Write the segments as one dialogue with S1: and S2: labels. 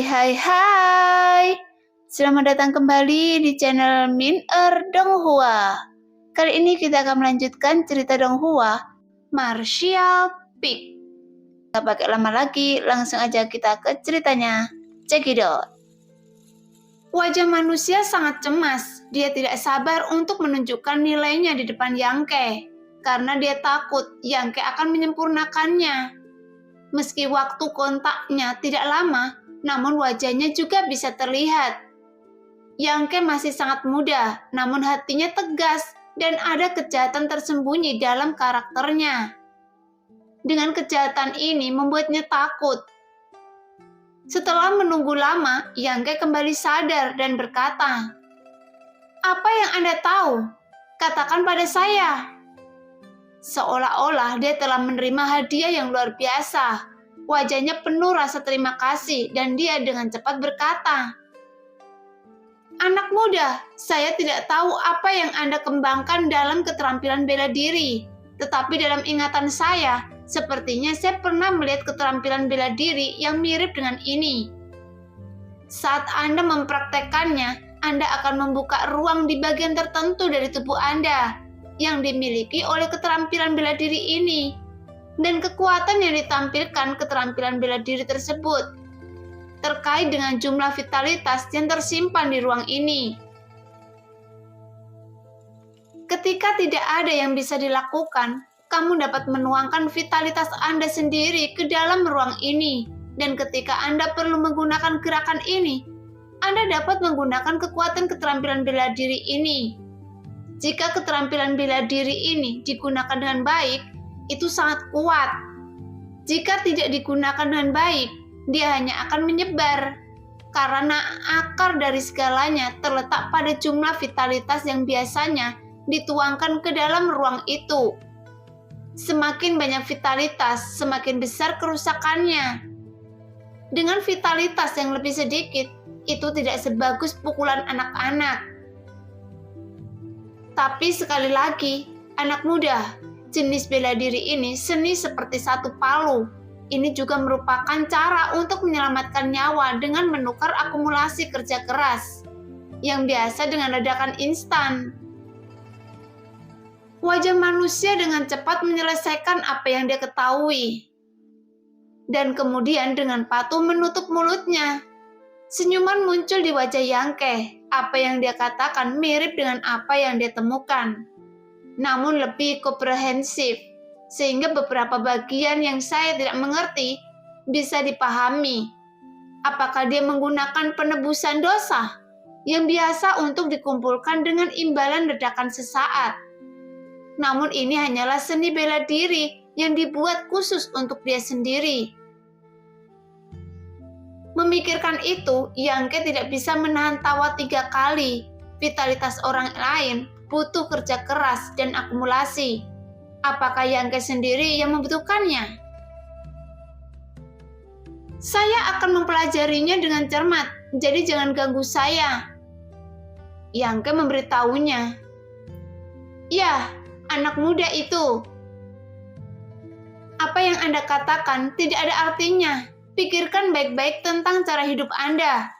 S1: Hai. Selamat datang kembali di channel Min-er Donghua. Kali ini kita akan melanjutkan cerita Donghua, Martial Pig. Gak pakai lama lagi, langsung aja kita ke ceritanya. Check it out. Wajah manusia sangat cemas. Dia tidak sabar untuk menunjukkan nilainya di depan Yangke. Karena dia takut Yangke akan menyempurnakannya. Meski waktu kontaknya tidak lama, namun wajahnya juga bisa terlihat. Yangke masih sangat muda, namun hatinya tegas dan ada kejahatan tersembunyi dalam karakternya. Dengan kejahatan ini membuatnya takut. Setelah menunggu lama, Yangke kembali sadar dan berkata, "Apa yang Anda tahu? Katakan pada saya." Seolah-olah dia telah menerima hadiah yang luar biasa. Wajahnya penuh rasa terima kasih dan dia dengan cepat berkata, "Anak muda, saya tidak tahu apa yang Anda kembangkan dalam keterampilan bela diri. Tetapi dalam ingatan saya, sepertinya saya pernah melihat keterampilan bela diri yang mirip dengan ini. Saat Anda mempraktekkannya, Anda akan membuka ruang di bagian tertentu dari tubuh Anda yang dimiliki oleh keterampilan bela diri ini. Dan kekuatan yang ditampilkan keterampilan bela diri tersebut terkait dengan jumlah vitalitas yang tersimpan di ruang ini. Ketika tidak ada yang bisa dilakukan, kamu dapat menuangkan vitalitas Anda sendiri ke dalam ruang ini. Dan ketika Anda perlu menggunakan gerakan ini, Anda dapat menggunakan kekuatan keterampilan bela diri ini. Jika keterampilan bela diri ini digunakan dengan baik, itu sangat kuat. Jika tidak digunakan dengan baik, dia hanya akan menyebar. Karena akar dari segalanya terletak pada jumlah vitalitas yang biasanya dituangkan ke dalam ruang itu. Semakin banyak vitalitas, semakin besar kerusakannya. Dengan vitalitas yang lebih sedikit, itu tidak sebagus pukulan anak-anak. Tapi sekali lagi, anak muda, jenis bela diri ini seni seperti satu palu. Ini juga merupakan cara untuk menyelamatkan nyawa dengan menukar akumulasi kerja keras yang biasa dengan ledakan instan. Wajah manusia dengan cepat menyelesaikan apa yang dia ketahui. Dan kemudian dengan patuh menutup mulutnya. Senyuman muncul di wajah Yangke. Apa yang dia katakan mirip dengan apa yang dia temukan, namun lebih komprehensif, sehingga beberapa bagian yang saya tidak mengerti bisa dipahami. Apakah dia menggunakan penebusan dosa yang biasa untuk dikumpulkan dengan imbalan ledakan sesaat? Namun ini hanyalah seni bela diri yang dibuat khusus untuk dia sendiri. Memikirkan itu, Yangke tidak bisa menahan tawa 3 kali. Vitalitas orang lain butuh kerja keras dan akumulasi. Apakah Yangke sendiri yang membutuhkannya? Saya akan mempelajarinya dengan cermat, jadi jangan ganggu saya. Yangke memberitahunya. Ya, anak muda itu. Apa yang Anda katakan tidak ada artinya. Pikirkan baik-baik tentang cara hidup Anda.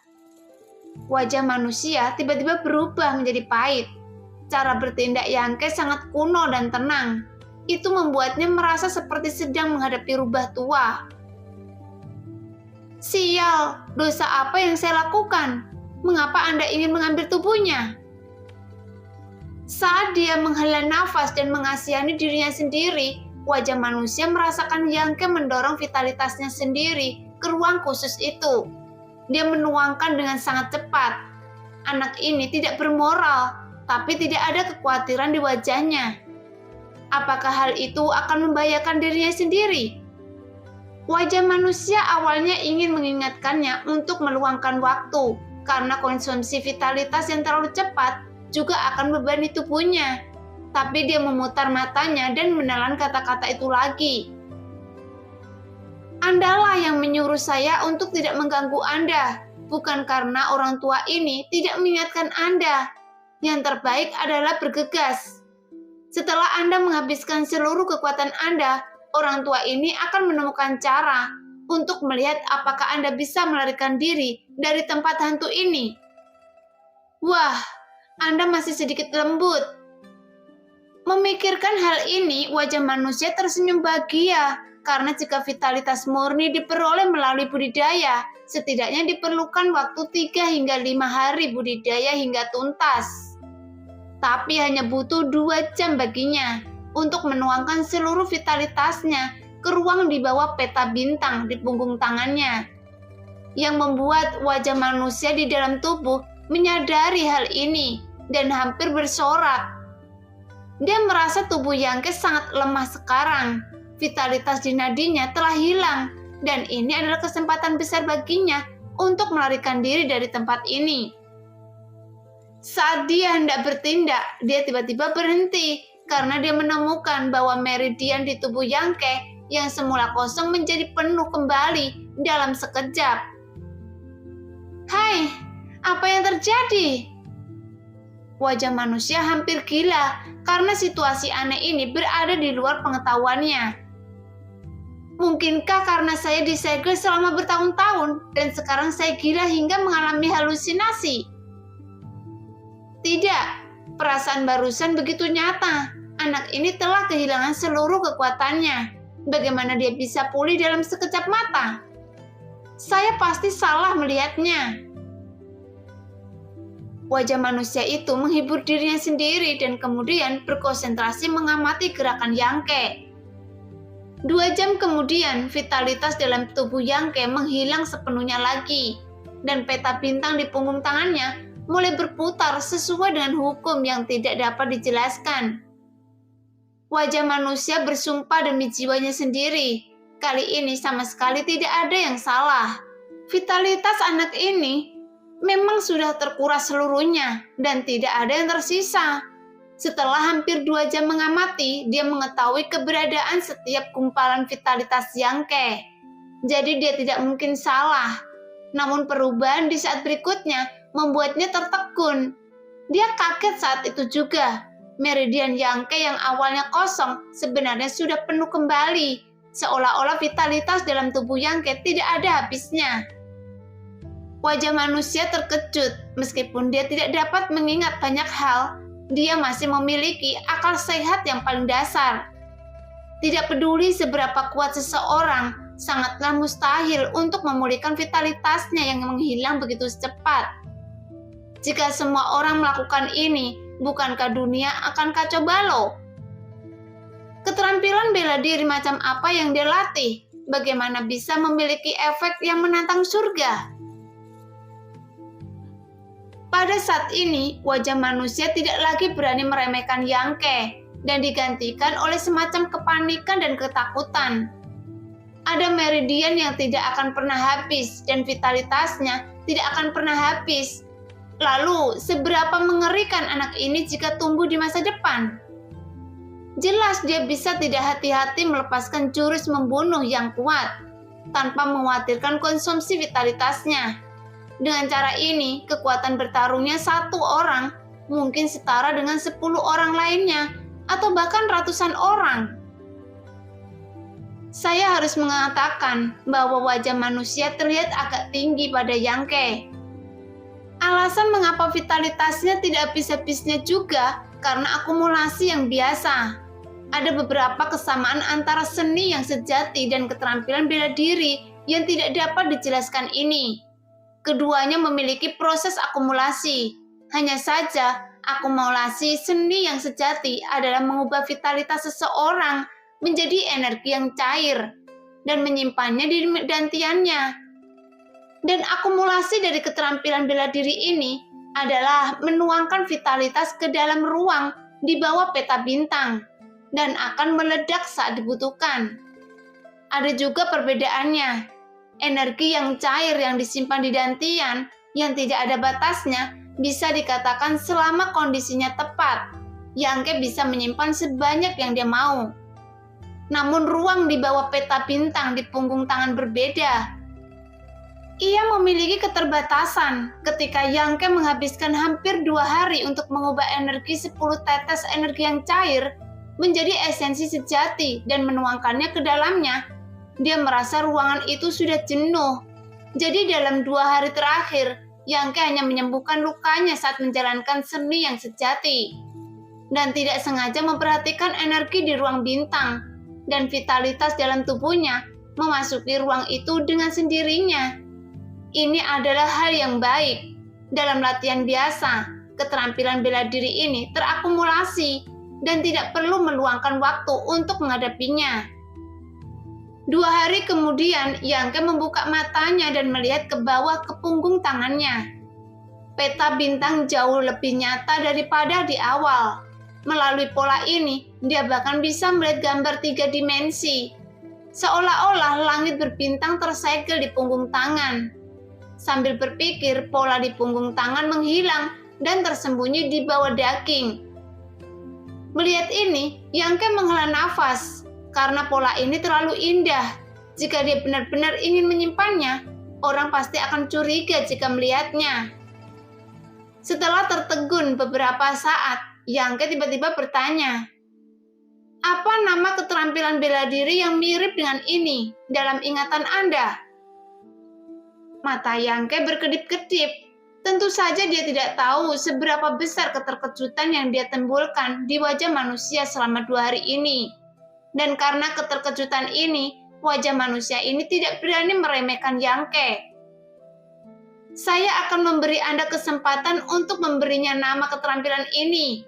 S1: Wajah manusia tiba-tiba berubah menjadi pahit. Cara bertindak Yangke sangat kuno dan tenang. Itu membuatnya merasa seperti sedang menghadapi rubah tua. Sial, dosa apa yang saya lakukan? Mengapa Anda ingin mengambil tubuhnya? Saat dia menghela nafas dan mengasihani dirinya sendiri, wajah manusia merasakan Yangke mendorong vitalitasnya sendiri ke ruang khusus itu. Dia menuangkan dengan sangat cepat. Anak ini tidak bermoral, tapi tidak ada kekhawatiran di wajahnya. Apakah hal itu akan membahayakan dirinya sendiri? Wajah manusia awalnya ingin mengingatkannya untuk meluangkan waktu, karena konsumsi vitalitas yang terlalu cepat juga akan membebani tubuhnya. Tapi dia memutar matanya dan menelan kata-kata itu lagi. Andalah yang menyuruh saya untuk tidak mengganggu Anda, bukan karena orang tua ini tidak mengingatkan Anda. Yang terbaik adalah bergegas. Setelah Anda menghabiskan seluruh kekuatan Anda, orang tua ini akan menemukan cara untuk melihat apakah Anda bisa melarikan diri dari tempat hantu ini. Wah, Anda masih sedikit lembut. Memikirkan hal ini, wajah manusia tersenyum bahagia, karena jika vitalitas murni diperoleh melalui budidaya, setidaknya diperlukan waktu 3 hingga 5 hari budidaya hingga tuntas. Tapi hanya butuh 2 jam baginya untuk menuangkan seluruh vitalitasnya ke ruang di bawah peta bintang di punggung tangannya, yang membuat wajah manusia di dalam tubuh menyadari hal ini dan hampir bersorak. Dia merasa tubuh Yangke sangat lemah sekarang. Vitalitas di nadinya telah hilang, dan ini adalah kesempatan besar baginya untuk melarikan diri dari tempat ini. Saat dia hendak bertindak, dia tiba-tiba berhenti karena dia menemukan bahwa meridian di tubuh Yangke yang semula kosong menjadi penuh kembali dalam sekejap. Hai, apa yang terjadi? Wajah manusia hampir gila karena situasi aneh ini berada di luar pengetahuannya. Mungkinkah karena saya disegel selama bertahun-tahun dan sekarang saya gila hingga mengalami halusinasi? Tidak, perasaan barusan begitu nyata. Anak ini telah kehilangan seluruh kekuatannya. Bagaimana dia bisa pulih dalam sekejap mata? Saya pasti salah melihatnya. Wajah manusia itu menghibur dirinya sendiri dan kemudian berkonsentrasi mengamati gerakan Yangke. 2 jam kemudian, vitalitas dalam tubuh Yangke menghilang sepenuhnya lagi, dan peta bintang di punggung tangannya mulai berputar sesuai dengan hukum yang tidak dapat dijelaskan. Wajah manusia bersumpah demi jiwanya sendiri. Kali ini sama sekali tidak ada yang salah. Vitalitas anak ini memang sudah terkuras seluruhnya dan tidak ada yang tersisa. Setelah hampir 2 jam mengamati, dia mengetahui keberadaan setiap gumpalan vitalitas Yangke. Jadi dia tidak mungkin salah. Namun perubahan di saat berikutnya membuatnya tertegun. Dia kaget saat itu juga. Meridian Yangke yang awalnya kosong sebenarnya sudah penuh kembali. Seolah-olah vitalitas dalam tubuh Yangke tidak ada habisnya. Wajah manusia terkejut, meskipun dia tidak dapat mengingat banyak hal, dia masih memiliki akal sehat yang paling dasar. Tidak peduli seberapa kuat seseorang, sangatlah mustahil untuk memulihkan vitalitasnya yang menghilang begitu cepat. Jika semua orang melakukan ini, bukankah dunia akan kacau balau? Keterampilan bela diri macam apa yang dia latih? Bagaimana bisa memiliki efek yang menantang surga? Pada saat ini, wajah manusia tidak lagi berani meremehkan Yangke dan digantikan oleh semacam kepanikan dan ketakutan. Ada meridian yang tidak akan pernah habis dan vitalitasnya tidak akan pernah habis. Lalu, seberapa mengerikan anak ini jika tumbuh di masa depan? Jelas dia bisa tidak hati-hati melepaskan jurus membunuh yang kuat tanpa mengkhawatirkan konsumsi vitalitasnya. Dengan cara ini, kekuatan bertarungnya 1 orang mungkin setara dengan 10 orang lainnya, atau bahkan ratusan orang. Saya harus mengatakan bahwa wajah manusia terlihat agak tinggi pada Yangke. Alasan mengapa vitalitasnya tidak habis-habisnya juga karena akumulasi yang biasa. Ada beberapa kesamaan antara seni yang sejati dan keterampilan bela diri yang tidak dapat dijelaskan ini. Keduanya memiliki proses akumulasi. Hanya saja, akumulasi seni yang sejati adalah mengubah vitalitas seseorang menjadi energi yang cair dan menyimpannya di dantiannya. Dan akumulasi dari keterampilan bela diri ini adalah menuangkan vitalitas ke dalam ruang di bawah peta bintang dan akan meledak saat dibutuhkan. Ada juga perbedaannya. Energi yang cair yang disimpan di dantian yang tidak ada batasnya bisa dikatakan selama kondisinya tepat, Yangke bisa menyimpan sebanyak yang dia mau. Namun ruang di bawah peta bintang di punggung tangan berbeda. Ia memiliki keterbatasan ketika Yangke menghabiskan hampir 2 hari untuk mengubah energi 10 tetes energi yang cair menjadi esensi sejati dan menuangkannya ke dalamnya. dia merasa ruangan itu sudah jenuh. Jadi dalam 2 hari terakhir, Yangke hanya menyembuhkan lukanya saat menjalankan seni yang sejati. Dan tidak sengaja memperhatikan energi di ruang bintang. Dan vitalitas dalam tubuhnya memasuki ruang itu dengan sendirinya. Ini adalah hal yang baik. Dalam latihan biasa, keterampilan bela diri ini terakumulasi dan tidak perlu meluangkan waktu untuk menghadapinya. 2 hari kemudian, Yangke membuka matanya dan melihat ke bawah ke punggung tangannya. Peta bintang jauh lebih nyata daripada di awal. Melalui pola ini, dia bahkan bisa melihat gambar 3 dimensi. Seolah-olah langit berbintang tersegel di punggung tangan. Sambil berpikir, pola di punggung tangan menghilang dan tersembunyi di bawah daging. Melihat ini, Yangke menghela nafas. Karena pola ini terlalu indah. Jika dia benar-benar ingin menyimpannya, orang pasti akan curiga jika melihatnya. Setelah tertegun beberapa saat, Yangke tiba-tiba bertanya, "Apa nama keterampilan bela diri yang mirip dengan ini dalam ingatan Anda?" Mata Yangke berkedip-kedip. Tentu saja dia tidak tahu seberapa besar keterkejutan yang dia timbulkan di wajah manusia selama 2 hari ini. Dan karena keterkejutan ini, wajah manusia ini tidak berani meremehkan Yangke. "Saya akan memberi Anda kesempatan untuk memberinya nama keterampilan ini."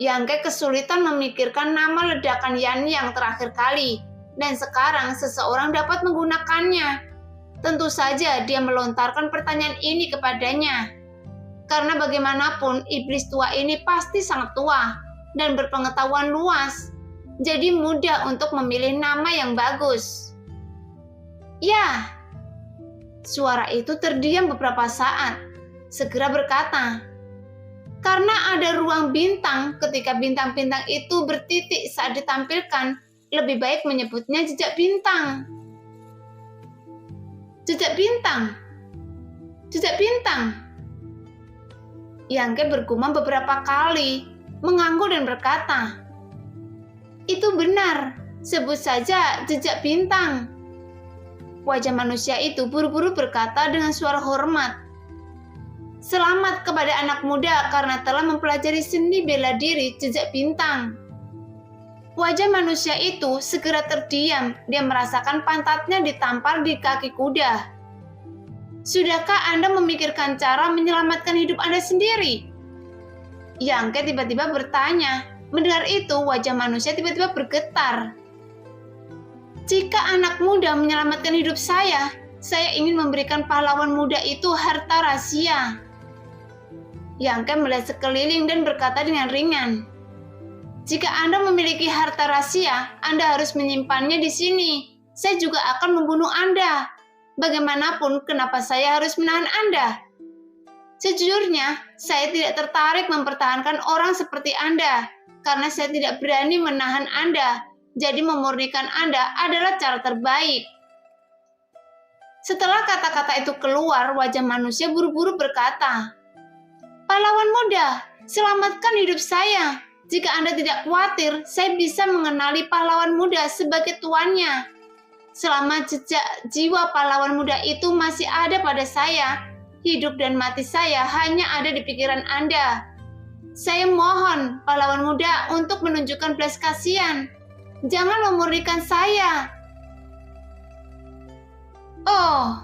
S1: Yangke kesulitan memikirkan nama ledakan Yan yang terakhir kali, dan sekarang seseorang dapat menggunakannya. Tentu saja dia melontarkan pertanyaan ini kepadanya. Karena bagaimanapun, iblis tua ini pasti sangat tua dan berpengetahuan luas, jadi mudah untuk memilih nama yang bagus. "Ya." Suara itu terdiam beberapa saat, segera berkata, "Karena ada ruang bintang ketika bintang-bintang itu bertitik saat ditampilkan, lebih baik menyebutnya jejak bintang." "Jejak bintang? Jejak bintang?" Yangke bergumam beberapa kali, mengangguk dan berkata, "Itu benar, sebut saja jejak bintang." Wajah manusia itu buru-buru berkata dengan suara hormat, "Selamat kepada anak muda karena telah mempelajari seni bela diri jejak bintang." Wajah manusia itu segera terdiam, dia merasakan pantatnya ditampar di kaki kuda. "Sudahkah Anda memikirkan cara menyelamatkan hidup Anda sendiri?" Yangke tiba-tiba bertanya. Mendengar itu, wajah manusia tiba-tiba bergetar. "Jika anak muda menyelamatkan hidup saya ingin memberikan pahlawan muda itu harta rahasia." Yangke melihat sekeliling dan berkata dengan ringan, "Jika Anda memiliki harta rahasia, Anda harus menyimpannya di sini. Saya juga akan membunuh Anda. Bagaimanapun, kenapa saya harus menahan Anda? Sejujurnya, saya tidak tertarik mempertahankan orang seperti Anda, karena saya tidak berani menahan Anda. Jadi memurnikan Anda adalah cara terbaik." Setelah kata-kata itu keluar, wajah manusia buru-buru berkata, "Pahlawan muda, selamatkan hidup saya. Jika Anda tidak khawatir, saya bisa mengenali pahlawan muda sebagai tuannya. Selama jejak jiwa pahlawan muda itu masih ada pada saya, hidup dan mati saya hanya ada di pikiran Anda. Saya mohon, pahlawan muda, untuk menunjukkan belas kasihan. Jangan memurnikan saya." "Oh."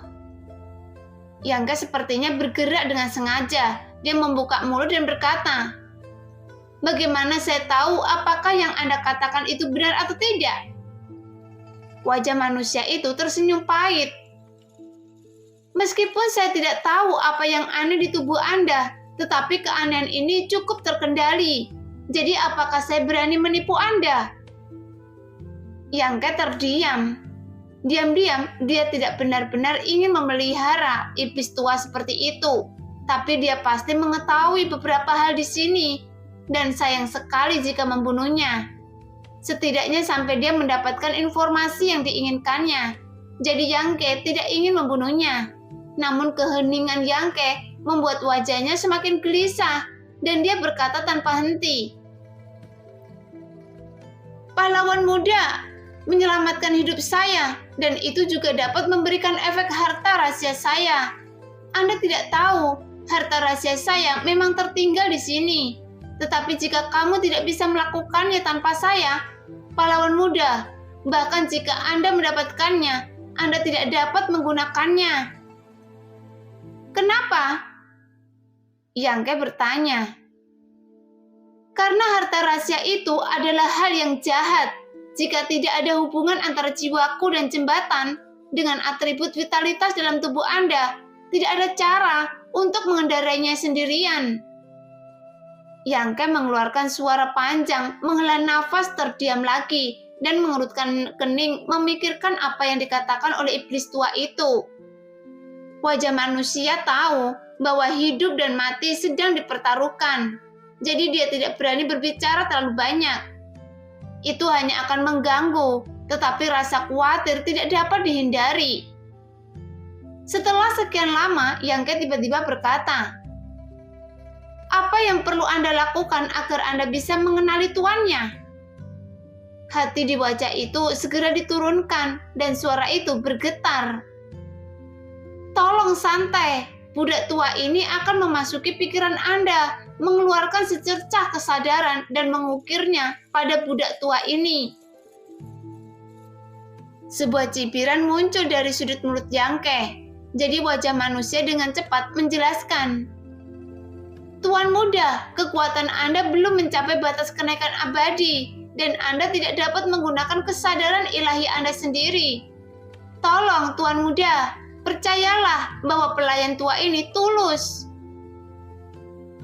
S1: Yangke sepertinya bergerak dengan sengaja. Dia membuka mulut dan berkata, "Bagaimana saya tahu apakah yang Anda katakan itu benar atau tidak?" Wajah manusia itu tersenyum pahit. "Meskipun saya tidak tahu apa yang aneh di tubuh Anda, tetapi keanehan ini cukup terkendali. Jadi apakah saya berani menipu Anda?" Yangke terdiam. Diam-diam, dia tidak benar-benar ingin memelihara iblis tua seperti itu. Tapi dia pasti mengetahui beberapa hal di sini. Dan sayang sekali jika membunuhnya. Setidaknya sampai dia mendapatkan informasi yang diinginkannya. Jadi Yangke tidak ingin membunuhnya. Namun keheningan Yangke membuat wajahnya semakin gelisah dan dia berkata tanpa henti, "Pahlawan muda, menyelamatkan hidup saya, dan itu juga dapat memberikan efek harta rahasia saya. Anda tidak tahu, harta rahasia saya memang tertinggal di sini. Tetapi jika kamu tidak bisa melakukannya tanpa saya, pahlawan muda, bahkan jika Anda mendapatkannya, Anda tidak dapat menggunakannya. Kenapa? Yangke bertanya. Karena harta rahasia itu adalah hal yang jahat. Jika tidak ada hubungan antara jiwaku dan jembatan dengan atribut vitalitas dalam tubuh Anda, tidak ada cara untuk mengendarainya sendirian. Yangke mengeluarkan suara panjang, menghela nafas terdiam lagi, dan mengerutkan kening memikirkan apa yang dikatakan oleh iblis tua itu. Wajah manusia tahu bahwa hidup dan mati sedang dipertaruhkan. Jadi dia tidak berani berbicara terlalu banyak. Itu hanya akan mengganggu, tetapi rasa khawatir tidak dapat dihindari. Setelah sekian lama, Yangke tiba-tiba berkata, "Apa yang perlu Anda lakukan agar Anda bisa mengenali tuannya?" Hati di wajah itu segera diturunkan dan suara itu bergetar. "Tolong santai, budak tua ini akan memasuki pikiran Anda, mengeluarkan secercah kesadaran dan mengukirnya pada budak tua ini." Sebuah cibiran muncul dari sudut mulut Yangke. Jadi wajah manusia dengan cepat menjelaskan, "Tuan muda, kekuatan Anda belum mencapai batas kenaikan abadi, dan Anda tidak dapat menggunakan kesadaran ilahi Anda sendiri. Tolong, Tuan muda, percayalah bahwa pelayan tua ini tulus."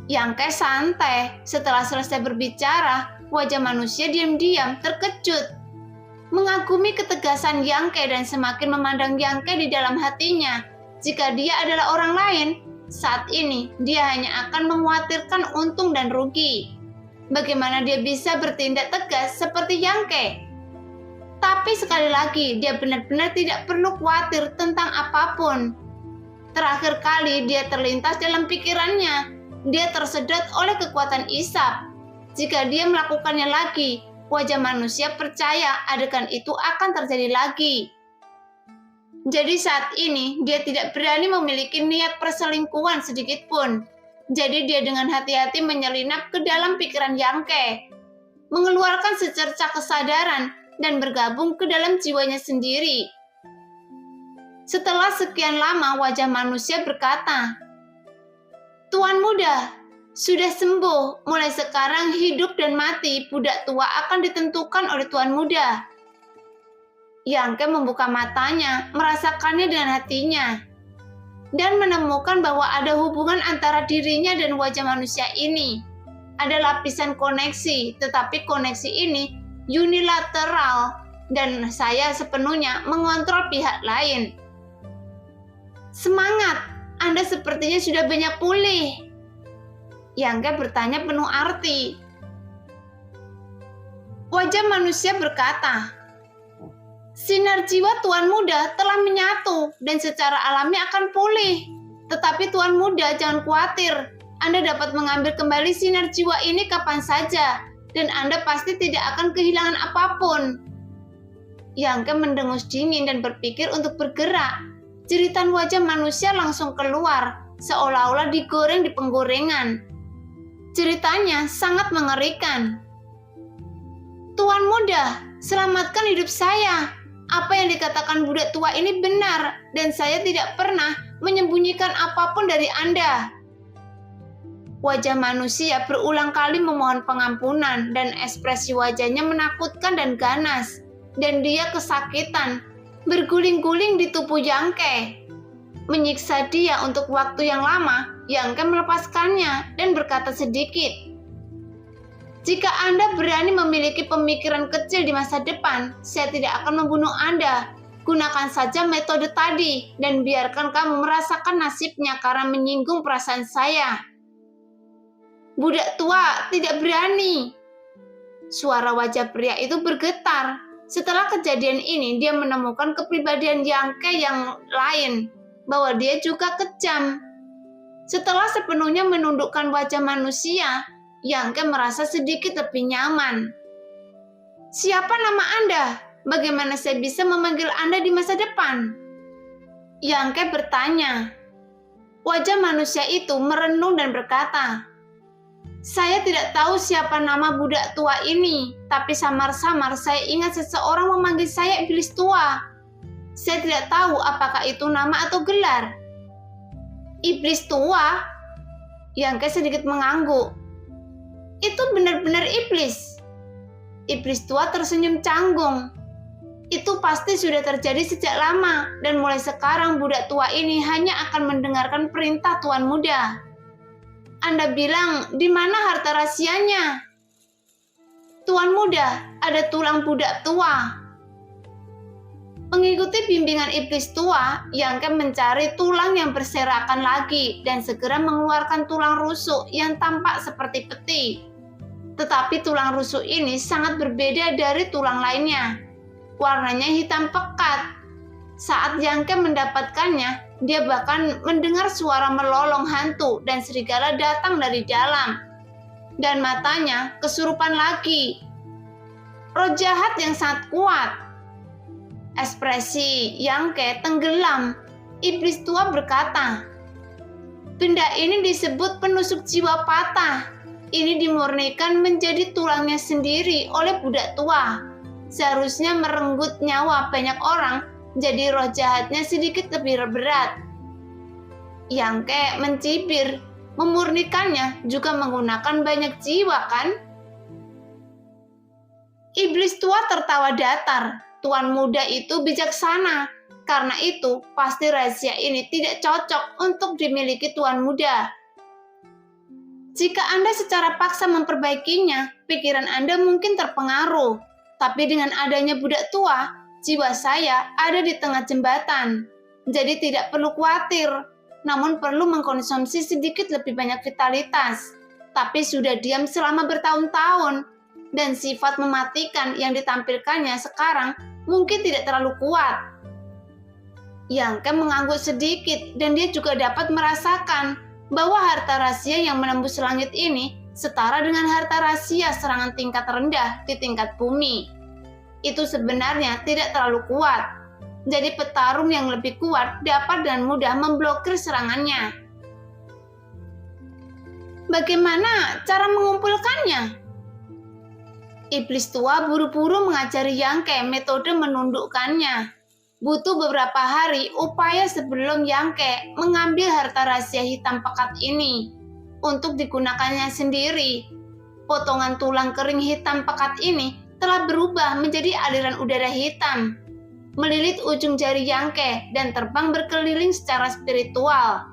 S1: Yangke santai. Setelah selesai berbicara, wajah manusia diam-diam terkejut. Mengagumi ketegasan Yangke dan semakin memandang Yangke di dalam hatinya. Jika dia adalah orang lain, saat ini dia hanya akan mengkhawatirkan untung dan rugi. Bagaimana dia bisa bertindak tegas seperti Yangke? Tapi sekali lagi, dia benar-benar tidak perlu khawatir tentang apapun. Terakhir kali dia terlintas dalam pikirannya, dia tersedot oleh kekuatan isap. Jika dia melakukannya lagi, wajah manusia percaya adegan itu akan terjadi lagi. Jadi saat ini dia tidak berani memiliki niat perselingkuhan sedikit pun. Jadi dia dengan hati-hati menyelinap ke dalam pikiran Yangke, mengeluarkan secercah kesadaran dan bergabung ke dalam jiwanya sendiri. Setelah sekian lama wajah manusia berkata, "Tuan muda, sudah sembuh. Mulai sekarang hidup dan mati budak tua akan ditentukan oleh Tuan muda." Yangke membuka matanya, merasakannya dengan hatinya, dan menemukan bahwa ada hubungan antara dirinya dan wajah manusia ini. Ada lapisan koneksi, tetapi koneksi ini unilateral, dan saya sepenuhnya mengontrol pihak lain. "Semangat, Anda sepertinya sudah banyak pulih." Yangke bertanya penuh arti. Wajah manusia berkata, "Sinar jiwa Tuan muda telah menyatu dan secara alami akan pulih. Tetapi Tuan muda jangan khawatir, Anda dapat mengambil kembali sinar jiwa ini kapan saja, dan Anda pasti tidak akan kehilangan apapun." Yangke mendengus dingin dan berpikir untuk bergerak. Jeritan wajah manusia langsung keluar, seolah-olah digoreng di penggorengan. Ceritanya sangat mengerikan. "Tuan muda, selamatkan hidup saya. Apa yang dikatakan budak tua ini benar, dan saya tidak pernah menyembunyikan apapun dari Anda." Wajah manusia berulang kali memohon pengampunan, dan ekspresi wajahnya menakutkan dan ganas, dan dia kesakitan, berguling-guling di tubuh Yangke. Menyiksa dia untuk waktu yang lama, Yangke melepaskannya dan berkata sedikit, "Jika Anda berani memiliki pemikiran kecil di masa depan, saya tidak akan membunuh Anda. Gunakan saja metode tadi dan biarkan kamu merasakan nasibnya karena menyinggung perasaan saya." "Budak tua tidak berani." Suara wajah pria itu bergetar. Setelah kejadian ini, dia menemukan kepribadian Yangke yang lain, bahwa dia juga kejam. Setelah sepenuhnya menundukkan wajah manusia, Yangke merasa sedikit lebih nyaman. "Siapa nama Anda?" bagaimana saya bisa memanggil Anda di masa depan? Yangke bertanya. Wajah manusia itu merenung dan berkata, saya tidak tahu siapa nama budak tua ini, tapi samar-samar saya ingat seseorang memanggil saya iblis tua. Saya tidak tahu apakah itu nama atau gelar. Iblis tua? Yangke sedikit mengangguk. Itu benar-benar iblis. Iblis tua tersenyum canggung. Itu pasti sudah terjadi sejak lama, dan mulai sekarang budak tua ini hanya akan mendengarkan perintah Tuan Muda. Anda bilang, di mana harta rahasianya? Tuan Muda, ada tulang budak tua. Mengikuti bimbingan iblis tua, Yangke mencari tulang yang berserakan lagi dan segera mengeluarkan tulang rusuk yang tampak seperti peti. Tetapi tulang rusuk ini sangat berbeda dari tulang lainnya. Warnanya hitam pekat. Saat Yangke mendapatkannya, dia bahkan mendengar suara melolong hantu dan serigala datang dari dalam. Dan matanya kesurupan lagi. Roh jahat yang sangat kuat. Ekspresi Yangke tenggelam. Iblis tua berkata, benda ini disebut penusuk jiwa patah. Ini dimurnikan menjadi tulangnya sendiri oleh budak tua. Seharusnya merenggut nyawa banyak orang, jadi roh jahatnya sedikit lebih berat. Yangke mencibir, memurnikannya juga menggunakan banyak jiwa kan? Iblis tua tertawa datar. Tuan Muda itu bijaksana. Karena itu, pasti rahasia ini tidak cocok untuk dimiliki Tuan Muda. Jika Anda secara paksa memperbaikinya, pikiran Anda mungkin terpengaruh. Tapi dengan adanya budak tua, jiwa saya ada di tengah jembatan. Jadi tidak perlu khawatir, namun perlu mengkonsumsi sedikit lebih banyak vitalitas. Tapi sudah diam selama bertahun-tahun, dan sifat mematikan yang ditampilkannya sekarang mungkin tidak terlalu kuat. Yangke mengangguk sedikit, dan dia juga dapat merasakan bahwa harta rahasia yang menembus langit ini setara dengan harta rahasia serangan tingkat rendah di tingkat bumi. Itu sebenarnya tidak terlalu kuat. Jadi petarung yang lebih kuat dapat dengan mudah memblokir serangannya. Bagaimana cara mengumpulkannya? Iblis tua buru-buru mengajari Yangke metode menundukkannya. Butuh beberapa hari upaya sebelum Yangke mengambil harta rahasia hitam pekat ini. Untuk digunakannya sendiri, potongan tulang kering hitam pekat ini telah berubah menjadi aliran udara hitam, melilit ujung jari Yangke dan terbang berkeliling secara spiritual.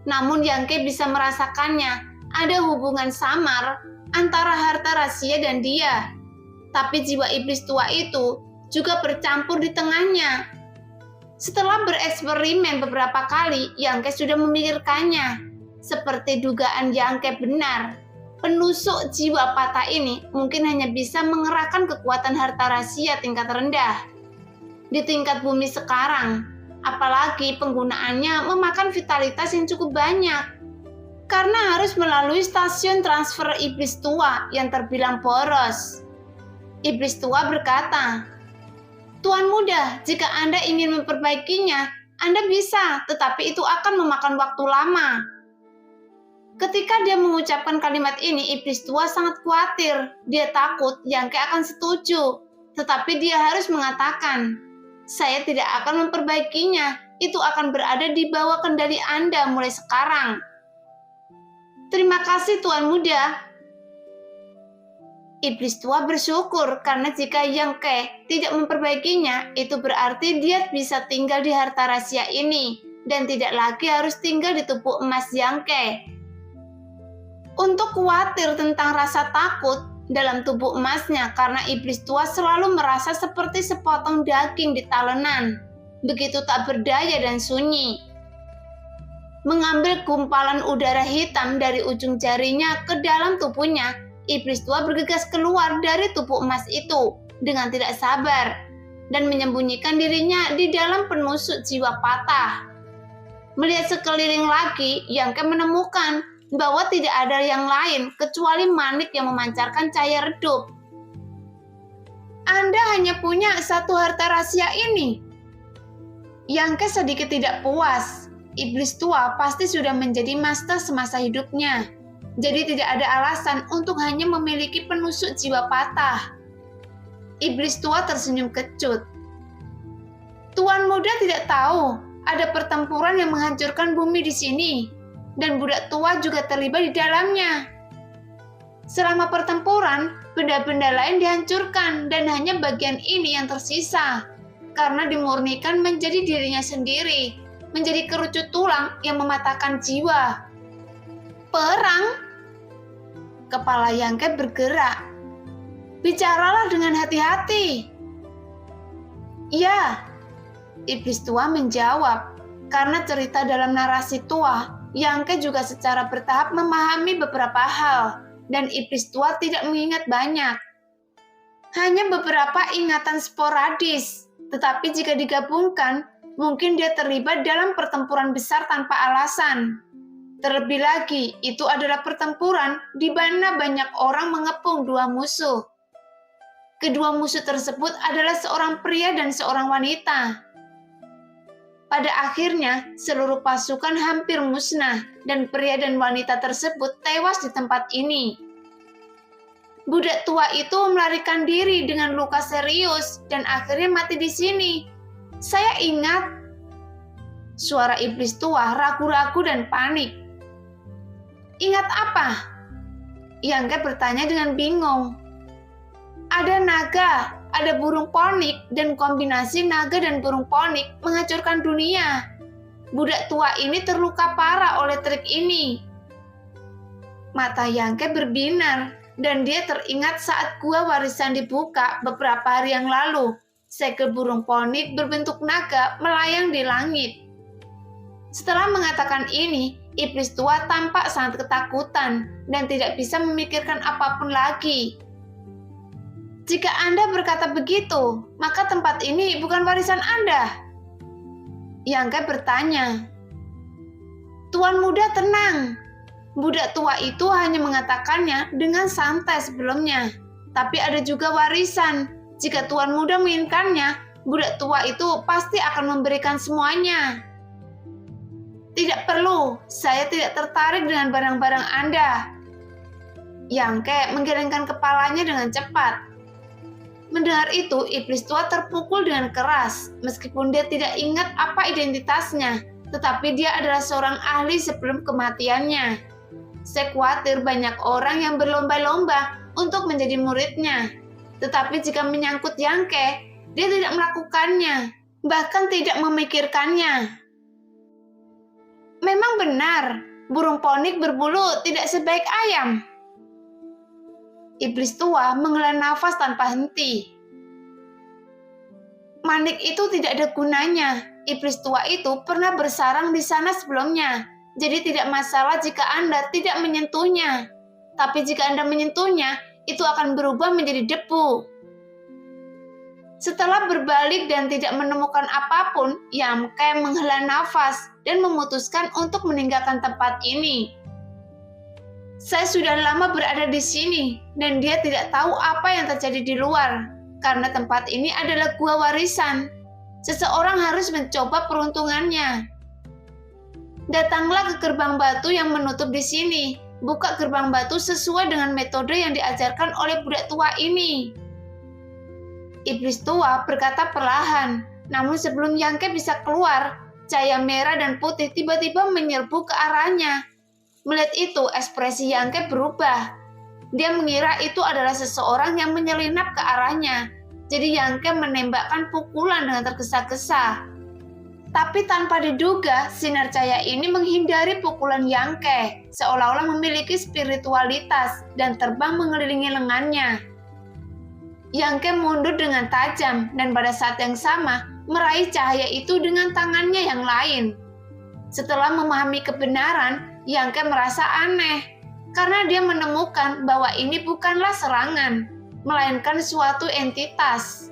S1: Namun Yangke bisa merasakannya, ada hubungan samar antara harta rahasia dan dia. Tapi jiwa iblis tua itu juga bercampur di tengahnya. Setelah bereksperimen beberapa kali, Yangke sudah memikirkannya. Seperti dugaan Yangke benar, penusuk jiwa patah ini mungkin hanya bisa mengerahkan kekuatan harta rahasia tingkat rendah. Di tingkat bumi sekarang, apalagi penggunaannya memakan vitalitas yang cukup banyak. Karena harus melalui stasiun transfer iblis tua yang terbilang boros. Iblis tua berkata, Tuan Muda, jika Anda ingin memperbaikinya, Anda bisa, tetapi itu akan memakan waktu lama. Ketika dia mengucapkan kalimat ini, iblis tua sangat khawatir. Dia takut Yangke akan setuju, tetapi dia harus mengatakan, saya tidak akan memperbaikinya, itu akan berada di bawah kendali Anda mulai sekarang. Terima kasih Tuan Muda. Iblis tua bersyukur karena jika Yangke tidak memperbaikinya, itu berarti dia bisa tinggal di harta rahasia ini dan tidak lagi harus tinggal di tubuh emas Yangke. Untuk khawatir tentang rasa takut dalam tubuh emasnya karena iblis tua selalu merasa seperti sepotong daging di talenan, begitu tak berdaya dan sunyi. Mengambil gumpalan udara hitam dari ujung jarinya ke dalam tubuhnya, iblis tua bergegas keluar dari tubuh emas itu dengan tidak sabar dan menyembunyikan dirinya di dalam penusuk jiwa patah. Melihat sekeliling lagi, Yangke menemukan bahwa tidak ada yang lain kecuali manik yang memancarkan cahaya redup. Anda hanya punya satu harta rahasia ini. Yangke sedikit tidak puas. Iblis tua pasti sudah menjadi master semasa hidupnya. Jadi tidak ada alasan untuk hanya memiliki penusuk jiwa patah. Iblis tua tersenyum kecut. Tuan muda tidak tahu ada pertempuran yang menghancurkan bumi di sini. Dan budak tua juga terlibat di dalamnya. Selama pertempuran, benda-benda lain dihancurkan dan hanya bagian ini yang tersisa. Karena dimurnikan menjadi dirinya sendiri, menjadi kerucut tulang yang mematahkan jiwa. Perang? Kepala Yangke bergerak. Bicaralah dengan hati-hati. Ya, iblis tua menjawab. Karena cerita dalam narasi tua, Yangke juga secara bertahap memahami beberapa hal, dan iblis tua tidak mengingat banyak. Hanya beberapa ingatan sporadis, tetapi jika digabungkan, mungkin dia terlibat dalam pertempuran besar tanpa alasan. Terlebih lagi, itu adalah pertempuran di mana banyak orang mengepung dua musuh. Kedua musuh tersebut adalah seorang pria dan seorang wanita. Pada akhirnya, seluruh pasukan hampir musnah dan pria dan wanita tersebut tewas di tempat ini. Budak tua itu melarikan diri dengan luka serius dan akhirnya mati di sini. Saya ingat. Suara iblis tua ragu-ragu dan panik. Ingat apa? Yangke bertanya dengan bingung. Ada naga, ada burung ponik, dan kombinasi naga dan burung ponik menghancurkan dunia. Budak tua ini terluka parah oleh trik ini. Mata Yangke berbinar, dan dia teringat saat gua warisan dibuka beberapa hari yang lalu. Segel burung ponik berbentuk naga melayang di langit. Setelah mengatakan ini, iblis tua tampak sangat ketakutan dan tidak bisa memikirkan apapun lagi. Jika Anda berkata begitu, maka tempat ini bukan warisan Anda. Yangke bertanya. Tuan muda tenang. Budak tua itu hanya mengatakannya dengan santai sebelumnya. Tapi ada juga warisan. Jika tuan muda menginginkannya, budak tua itu pasti akan memberikan semuanya. Tidak perlu, saya tidak tertarik dengan barang-barang Anda. Yangke menggelengkan kepalanya dengan cepat. Mendengar itu, iblis tua terpukul dengan keras. Meskipun dia tidak ingat apa identitasnya, tetapi dia adalah seorang ahli sebelum kematiannya. Saya khawatir banyak orang yang berlomba-lomba untuk menjadi muridnya. Tetapi jika menyangkut Yangke, dia tidak melakukannya, bahkan tidak memikirkannya. Memang benar, burung ponik berbulu tidak sebaik ayam. Iblis tua menghela nafas tanpa henti. Manik itu tidak ada gunanya. Iblis tua itu pernah bersarang di sana sebelumnya. Jadi tidak masalah jika Anda tidak menyentuhnya. Tapi jika Anda menyentuhnya, itu akan berubah menjadi debu. Setelah berbalik dan tidak menemukan apapun, Yangke menghela nafas dan memutuskan untuk meninggalkan tempat ini. Saya sudah lama berada di sini, dan dia tidak tahu apa yang terjadi di luar, karena tempat ini adalah gua warisan. Seseorang harus mencoba peruntungannya. Datanglah ke gerbang batu yang menutup di sini. Buka gerbang batu sesuai dengan metode yang diajarkan oleh budak tua ini. Iblis tua berkata perlahan, namun sebelum Yangke bisa keluar, cahaya merah dan putih tiba-tiba menyerbu ke arahnya. Melihat itu, ekspresi Yangke berubah. Dia mengira itu adalah seseorang yang menyelinap ke arahnya. Jadi Yangke menembakkan pukulan dengan tergesa-gesa. Tapi tanpa diduga, sinar cahaya ini menghindari pukulan Yangke, seolah-olah memiliki spiritualitas dan terbang mengelilingi lengannya. Yangke mundur dengan tajam dan pada saat yang sama meraih cahaya itu dengan tangannya yang lain. Setelah memahami kebenaran, Yangke merasa aneh karena dia menemukan bahwa ini bukanlah serangan, melainkan suatu entitas.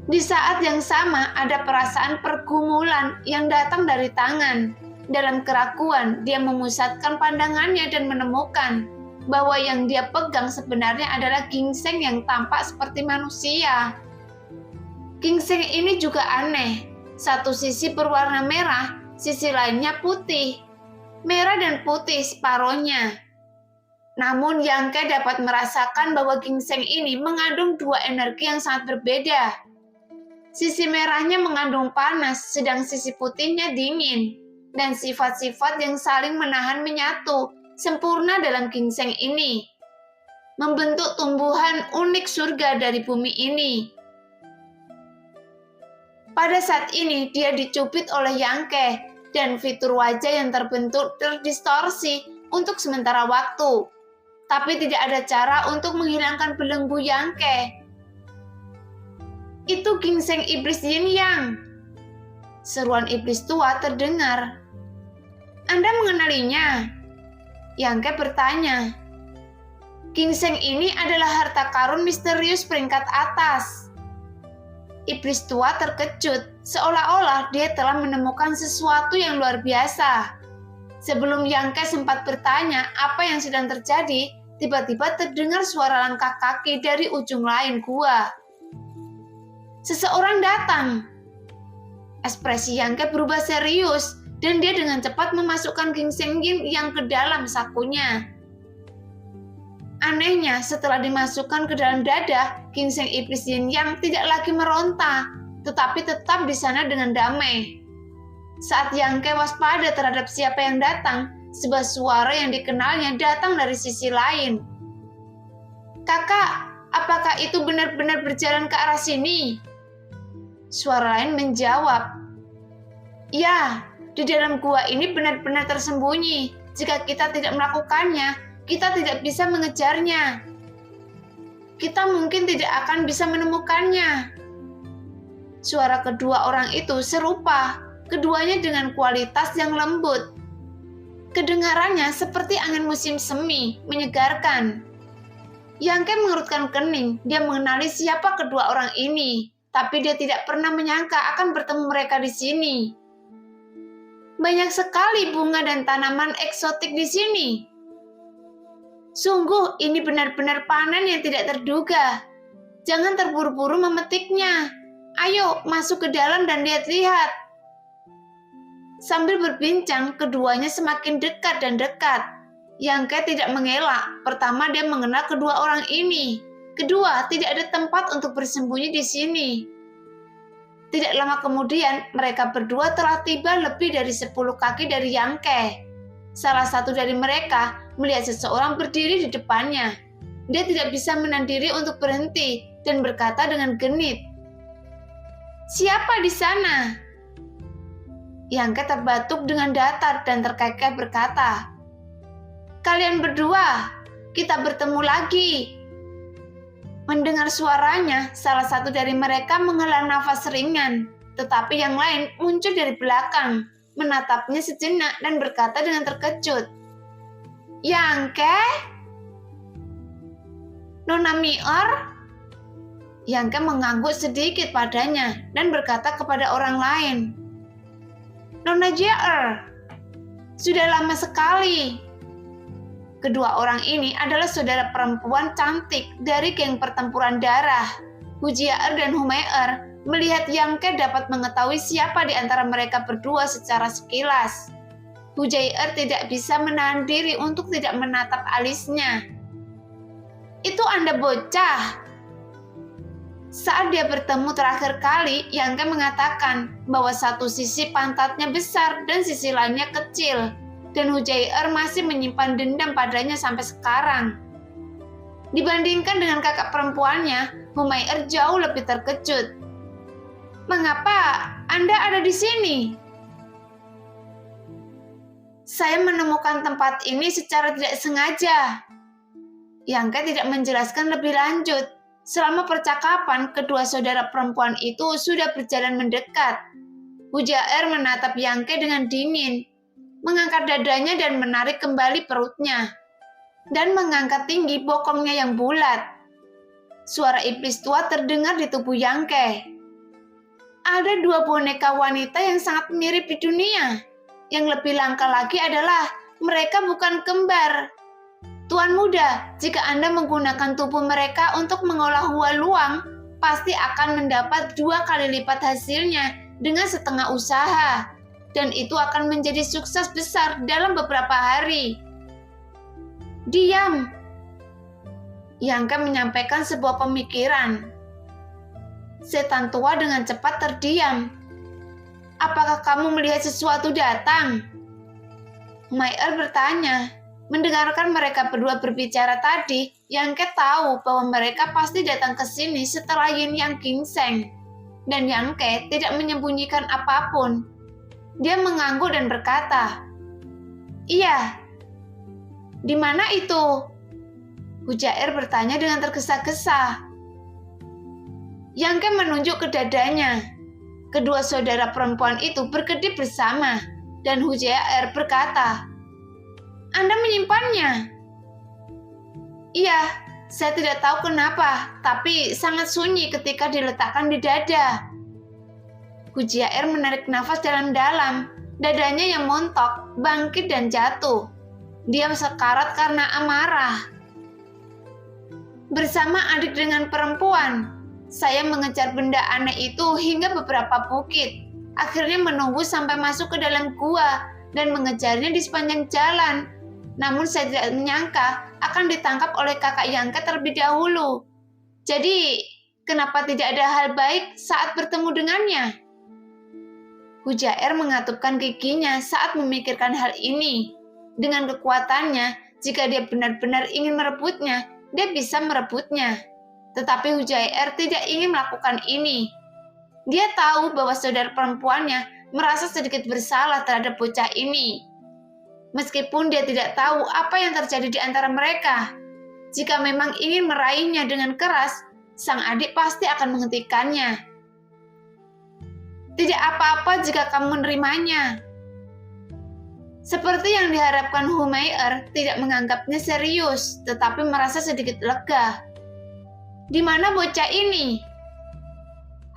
S1: Di saat yang sama ada perasaan pergumulan yang datang dari tangan. Dalam keraguan, dia memusatkan pandangannya dan menemukan bahwa yang dia pegang sebenarnya adalah ginseng yang tampak seperti manusia. Ginseng ini juga aneh. Satu sisi berwarna merah, sisi lainnya putih. Merah dan putih separohnya. Namun Yangke dapat merasakan bahwa ginseng ini mengandung dua energi yang sangat berbeda. Sisi merahnya mengandung panas, sedang sisi putihnya dingin. Dan sifat-sifat yang saling menahan menyatu sempurna dalam ginseng ini. Membentuk tumbuhan unik surga dari bumi ini. Pada saat ini dia dicubit oleh Yangke dan fitur wajah yang terbentuk terdistorsi untuk sementara waktu. Tapi tidak ada cara untuk menghilangkan belenggu Yangke. Itu ginseng iblis Yin Yang. Seruan iblis tua terdengar. Anda mengenalinya? Yangke bertanya. Ginseng ini adalah harta karun misterius peringkat atas. Iblis tua terkejut, seolah-olah dia telah menemukan sesuatu yang luar biasa. Sebelum Yangke sempat bertanya apa yang sedang terjadi, tiba-tiba terdengar suara langkah kaki dari ujung lain gua. Seseorang datang. Ekspresi Yangke berubah serius, dan dia dengan cepat memasukkan ginseng yin yang ke dalam sakunya. Anehnya, setelah dimasukkan ke dalam dada, ginseng iblis yin yang tidak lagi meronta, tetapi tetap di sana dengan damai. Saat Yangke waspada terhadap siapa yang datang, sebuah suara yang dikenalnya datang dari sisi lain. Kakak, apakah itu benar-benar berjalan ke arah sini? Suara lain menjawab. Ya, di dalam gua ini benar-benar tersembunyi. Jika kita tidak melakukannya, kita tidak bisa mengejarnya. Kita mungkin tidak akan bisa menemukannya. Suara kedua orang itu serupa, keduanya dengan kualitas yang lembut. Kedengarannya seperti angin musim semi, menyegarkan. Yangke mengerutkan kening, dia mengenali siapa kedua orang ini, tapi dia tidak pernah menyangka akan bertemu mereka di sini. Banyak sekali bunga dan tanaman eksotik di sini. Sungguh, ini benar-benar panen yang tidak terduga. Jangan terburu-buru memetiknya. Ayo, masuk ke dalam dan lihat-lihat. Sambil berbincang, keduanya semakin dekat dan dekat. Yangke tidak mengelak. Pertama, dia mengenal kedua orang ini. Kedua, tidak ada tempat untuk bersembunyi di sini. Tidak lama kemudian, mereka berdua telah tiba lebih dari 10 kaki dari Yangke. Salah satu dari mereka melihat seseorang berdiri di depannya. Dia tidak bisa menahan diri untuk berhenti dan berkata dengan genit, "Siapa di sana?" Yangke terbatuk dengan datar dan terkekeh berkata, "Kalian berdua, kita bertemu lagi." Mendengar suaranya, salah satu dari mereka menghela nafas ringan, tetapi yang lain muncul dari belakang, menatapnya sejenak dan berkata dengan terkejut, "Yangke? Nona Mi'er?" Yangke mengangguk sedikit padanya dan berkata kepada orang lain, "Nona Jaer, sudah lama sekali." Kedua orang ini adalah saudara perempuan cantik dari geng pertempuran darah. Hujiaer dan Humeer melihat Yangke dapat mengetahui siapa di antara mereka berdua secara sekilas. Hujiaer tidak bisa menahan diri untuk tidak menatap alisnya. "Itu Anda bocah." Saat dia bertemu terakhir kali, Yangke mengatakan bahwa satu sisi pantatnya besar dan sisi lainnya kecil. Dan Hujiaer masih menyimpan dendam padanya sampai sekarang. Dibandingkan dengan kakak perempuannya, Humeir jauh lebih terkejut. "Mengapa Anda ada di sini?" "Saya menemukan tempat ini secara tidak sengaja." Yangke tidak menjelaskan lebih lanjut. Selama percakapan, kedua saudara perempuan itu sudah berjalan mendekat. Hujiaer menatap Yangke dengan dingin, mengangkat dadanya dan menarik kembali perutnya, dan mengangkat tinggi bokongnya yang bulat. Suara iblis tua terdengar di tubuh Yangke. Ada dua boneka wanita yang sangat mirip di dunia. Yang lebih langka lagi adalah mereka bukan kembar. Tuan muda, jika Anda menggunakan tubuh mereka untuk mengolah hua luang, pasti akan mendapat 2 kali lipat hasilnya dengan setengah usaha. Dan itu akan menjadi sukses besar dalam beberapa hari. Diam. Yangke menyampaikan sebuah pemikiran. Setan tua dengan cepat terdiam. Apakah kamu melihat sesuatu datang? Maier bertanya. Mendengarkan mereka berdua berbicara tadi, Yangke tahu bahwa mereka pasti datang ke sini setelah Yin Yang ginseng. Dan Yangke tidak menyembunyikan apapun. Dia mengangguk dan berkata, "Iya." "Di mana itu?" Hujaer bertanya dengan tergesa-gesa. Yangke menunjuk ke dadanya. Kedua saudara perempuan itu berkedip bersama, dan Hujaer berkata, "Anda menyimpannya?" "Iya, saya tidak tahu kenapa, tapi sangat sunyi ketika diletakkan di dada." Hujaer menarik nafas dalam-dalam, dadanya yang montok, bangkit dan jatuh. Dia sekarat karena amarah. Bersama adik dengan perempuan, saya mengejar benda aneh itu hingga beberapa bukit. Akhirnya menunggu sampai masuk ke dalam gua dan mengejarnya di sepanjang jalan. Namun saya tidak menyangka akan ditangkap oleh kakak Yangke terlebih dahulu. Jadi, kenapa tidak ada hal baik saat bertemu dengannya? Hujaer mengatupkan giginya saat memikirkan hal ini. Dengan kekuatannya, jika dia benar-benar ingin merebutnya, dia bisa merebutnya. Tetapi Hujaer tidak ingin melakukan ini. Dia tahu bahwa saudara perempuannya merasa sedikit bersalah terhadap bocah ini. Meskipun dia tidak tahu apa yang terjadi di antara mereka. Jika memang ingin meraihnya dengan keras, sang adik pasti akan menghentikannya. "Tidak apa-apa jika kamu menerimanya." Seperti yang diharapkan Maier tidak menganggapnya serius, tetapi merasa sedikit lega. "Di mana bocah ini?"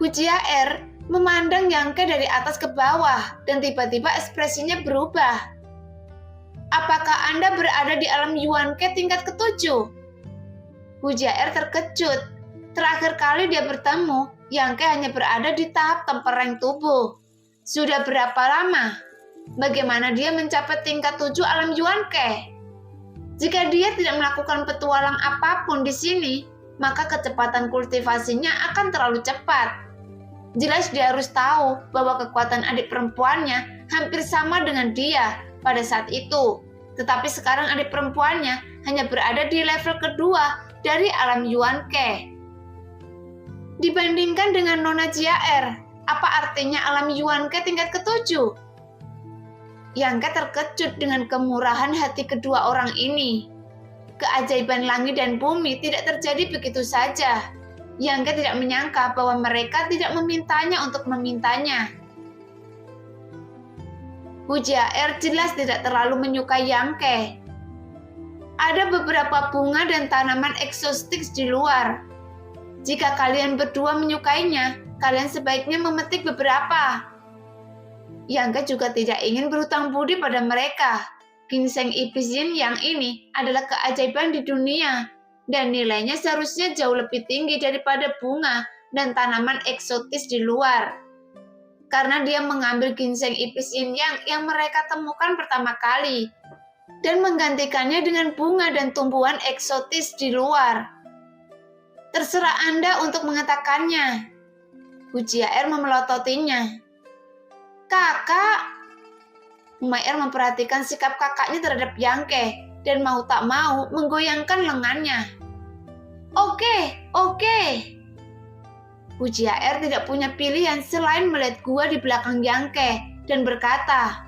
S1: Hujaer memandang Yangke dari atas ke bawah dan tiba-tiba ekspresinya berubah. "Apakah Anda berada di alam Yuanke tingkat ke-7? Hujaer terkejut. Terakhir kali dia bertemu, Yangke hanya berada di tahap tempereng tubuh. Sudah berapa lama? Bagaimana dia mencapai tingkat 7 alam Yuanke? Jika dia tidak melakukan petualang apapun di sini, maka kecepatan kultivasinya akan terlalu cepat. Jelas dia harus tahu bahwa kekuatan adik perempuannya hampir sama dengan dia pada saat itu. Tetapi sekarang adik perempuannya hanya berada di level kedua dari alam Yuanke. Dibandingkan dengan Nona Jiaer, apa artinya alam Yuanke tingkat ke-7? Yangke terkejut dengan kemurahan hati kedua orang ini. Keajaiban langit dan bumi tidak terjadi begitu saja. Yangke tidak menyangka bahwa mereka tidak memintanya untuk memintanya. Hujaer jelas tidak terlalu menyukai Yangke. Ada beberapa bunga dan tanaman eksotik di luar. Jika kalian berdua menyukainya, kalian sebaiknya memetik beberapa. Yangke juga tidak ingin berhutang budi pada mereka. Ginseng iblis Yin yang ini adalah keajaiban di dunia, dan nilainya seharusnya jauh lebih tinggi daripada bunga dan tanaman eksotis di luar. Karena dia mengambil ginseng iblis Yin yang mereka temukan pertama kali, dan menggantikannya dengan bunga dan tumbuhan eksotis di luar. Terserah Anda untuk mengatakannya. Hujaer memelototinya. "Kakak." Maier memperhatikan sikap kakaknya terhadap Yangke dan mau tak mau menggoyangkan lengannya. Oke. Hujaer tidak punya pilihan selain melihat gua di belakang Yangke dan berkata,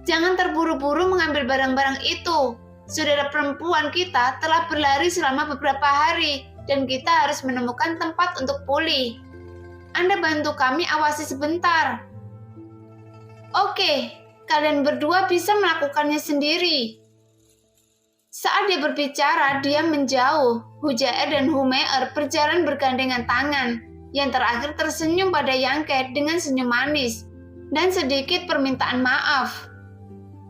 S1: "Jangan terburu-buru mengambil barang-barang itu. Saudara perempuan kita telah berlari selama beberapa hari dan kita harus menemukan tempat untuk pulih. Anda bantu kami awasi sebentar." "Oke, kalian berdua bisa melakukannya sendiri." Saat dia berbicara, dia menjauh. Hujaer dan Maier berjalan bergandengan tangan. Yang terakhir tersenyum pada Yangke dengan senyum manis dan sedikit permintaan maaf.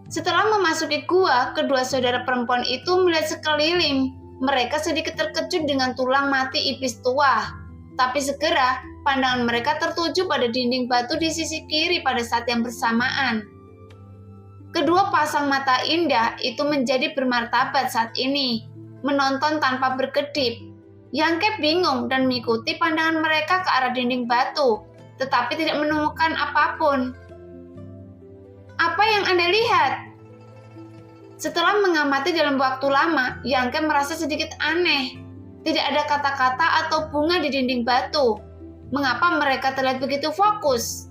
S1: Setelah memasuki gua, kedua saudara perempuan itu melihat sekeliling. Mereka sedikit terkejut dengan tulang mati iblis tua. Tapi segera, pandangan mereka tertuju pada dinding batu di sisi kiri pada saat yang bersamaan. Kedua pasang mata indah itu menjadi bermartabat saat ini, menonton tanpa berkedip. Yangke bingung dan mengikuti pandangan mereka ke arah dinding batu, tetapi tidak menemukan apapun. Apa yang Anda lihat? Setelah mengamati dalam waktu lama, Yangke merasa sedikit aneh. Tidak ada kata-kata atau bunga di dinding batu. Mengapa mereka terlihat begitu fokus?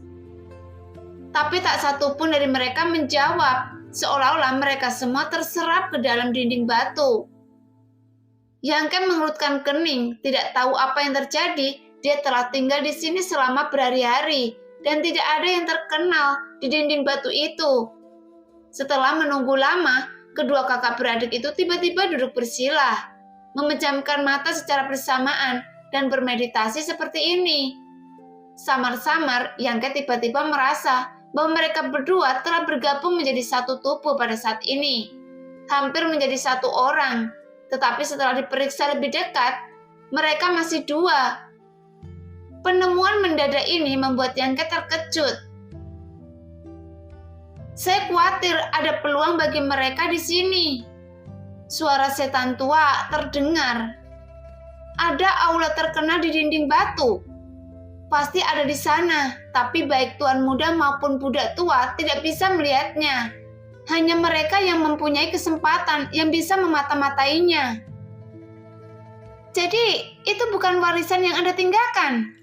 S1: Tapi tak satu pun dari mereka menjawab, seolah-olah mereka semua terserap ke dalam dinding batu. Yangke mengerutkan kening, tidak tahu apa yang terjadi. Dia telah tinggal di sini selama berhari-hari, dan tidak ada yang terkenal di dinding batu itu. Setelah menunggu lama, kedua kakak beradik itu tiba-tiba duduk bersila, memejamkan mata secara bersamaan dan bermeditasi seperti ini. Samar-samar, Yangke tiba-tiba merasa bahwa mereka berdua telah bergabung menjadi satu tubuh pada saat ini, hampir menjadi satu orang. Tetapi setelah diperiksa lebih dekat, mereka masih dua. Penemuan mendadak ini membuat Yangke terkejut. Saya khawatir ada peluang bagi mereka di sini. Suara setan tua terdengar. Ada aula terkenal di dinding batu. Pasti ada di sana, tapi baik tuan muda maupun budak tua tidak bisa melihatnya. Hanya mereka yang mempunyai kesempatan yang bisa memata-matainya. Jadi, itu bukan warisan yang Anda tinggalkan?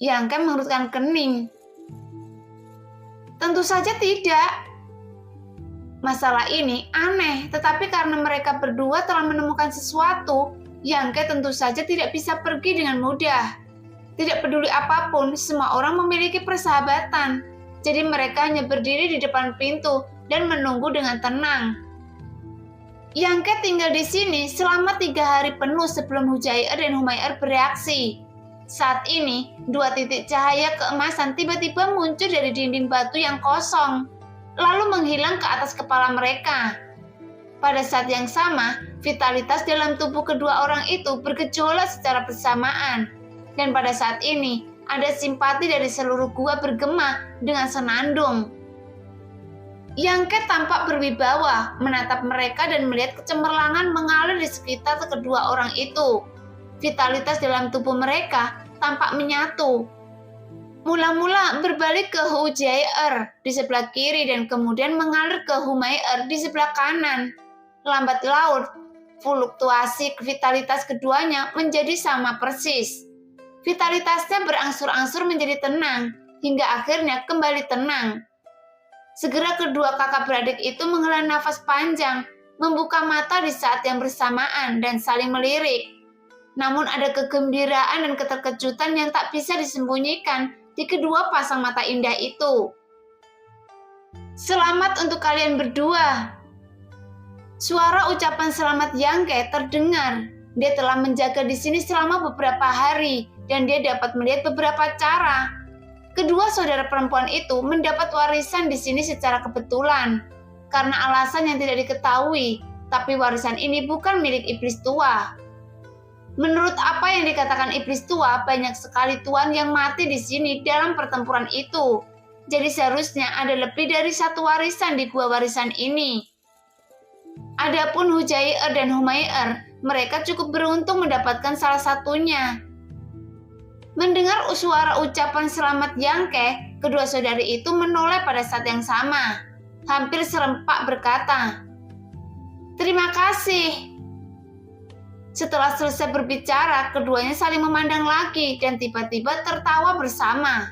S1: Yangke mengerutkan kening. Tentu saja tidak. Masalah ini aneh, tetapi karena mereka berdua telah menemukan sesuatu, Yangke tentu saja tidak bisa pergi dengan mudah. Tidak peduli apapun, semua orang memiliki persahabatan. Jadi mereka hanya berdiri di depan pintu dan menunggu dengan tenang. Yangke tinggal di sini selama 3 hari penuh sebelum Hujair dan Humair bereaksi. Saat ini, 2 titik cahaya keemasan tiba-tiba muncul dari dinding batu yang kosong, lalu menghilang ke atas kepala mereka. Pada saat yang sama, vitalitas dalam tubuh kedua orang itu bergejolak secara bersamaan. Dan pada saat ini, ada simpati dari seluruh gua bergema dengan senandung. Yangke tampak berwibawa, menatap mereka dan melihat kecemerlangan mengalir di sekitar kedua orang itu. Vitalitas dalam tubuh mereka tampak menyatu. Mula-mula berbalik ke Hujair di sebelah kiri dan kemudian mengalir ke Humair di sebelah kanan. Lambat laun, fluktuasi vitalitas keduanya menjadi sama persis. Vitalitasnya berangsur-angsur menjadi tenang, hingga akhirnya kembali tenang. Segera kedua kakak beradik itu menghela nafas panjang, membuka mata di saat yang bersamaan dan saling melirik. Namun ada kegembiraan dan keterkejutan yang tak bisa disembunyikan di kedua pasang mata indah itu. Selamat untuk kalian berdua. Suara ucapan selamat Yangke terdengar. Dia telah menjaga di sini selama beberapa hari dan dia dapat melihat beberapa cara. Kedua saudara perempuan itu mendapat warisan di sini secara kebetulan karena alasan yang tidak diketahui, tapi warisan ini bukan milik iblis tua. Menurut apa yang dikatakan iblis tua, banyak sekali tuan yang mati di sini dalam pertempuran itu. Jadi seharusnya ada lebih dari 1 warisan di gua warisan ini. Adapun Hujair dan Humair, mereka cukup beruntung mendapatkan salah satunya. Mendengar suara ucapan selamat Yangke, kedua saudari itu menoleh pada saat yang sama. Hampir serempak berkata, "Terima kasih." Setelah selesai berbicara, keduanya saling memandang lagi dan tiba-tiba tertawa bersama.